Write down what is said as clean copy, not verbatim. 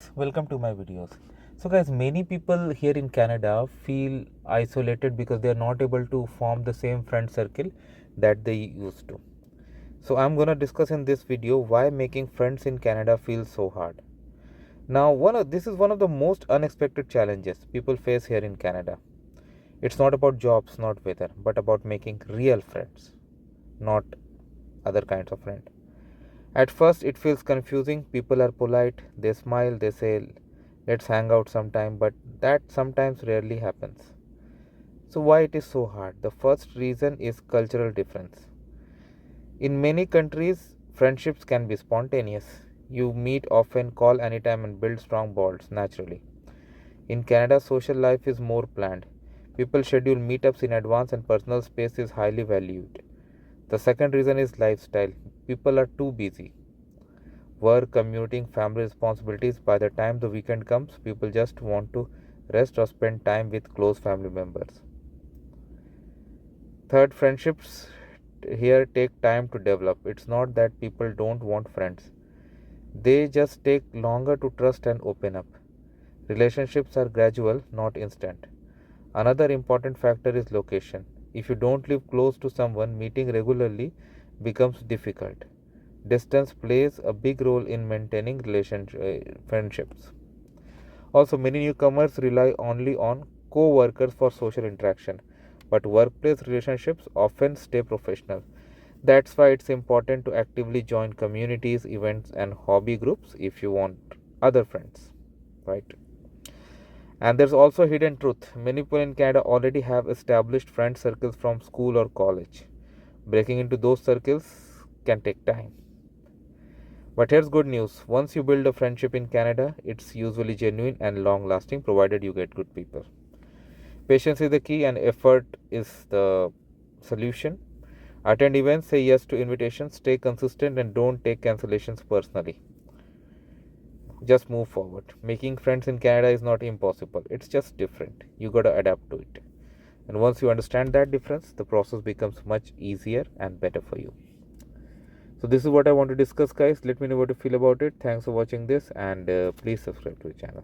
Welcome to my videos. So guys, many people here in Canada feel isolated because they are not able to form the same friend circle that they used to. So I'm going to discuss in this video why making friends in Canada feels so hard. Now, this is one of the most unexpected challenges people face here in Canada. It's not about jobs, not weather, but about making real friends, not other kinds of friends. At first, it feels confusing. People are polite, they smile, they say, let's hang out sometime, but that sometimes rarely happens. So, why it is so hard? The first reason is cultural difference. In many countries, friendships can be spontaneous. You meet often, call anytime, and build strong bonds naturally. In Canada, social life is more planned. People schedule meetups in advance, and personal space is highly valued. The second reason is lifestyle. People are too busy. Work, commuting, family responsibilities. By the time the weekend comes, people just want to rest or spend time with close family members. Third, friendships here take time to develop. It's not that people don't want friends, they just take longer to trust and open up. Relationships are gradual, not instant. Another important factor is location. If you don't live close to someone, meeting regularly becomes difficult. Distance plays a big role in maintaining friendships. Also, many newcomers rely only on co workers for social interaction, but workplace relationships often stay professional. That's why it's important to actively join communities, events, and hobby groups if you want other friends, right? And there's also hidden truth. Many people in Canada already have established friend circles from school or college. Breaking into those circles can take time. But here's good news. Once you build a friendship in Canada, it's usually genuine and long lasting provided you get good people. Patience is the key and effort is the solution. Attend events, say yes to invitations, stay consistent, and don't take cancellations personally. Just move forward. Making friends in Canada is not impossible, it's just different. You gotta adapt to it. And once you understand that difference, the process becomes much easier and better for you. So this is what I want to discuss, guys. Let me know what you feel about it. Thanks for watching this, and please subscribe to the channel.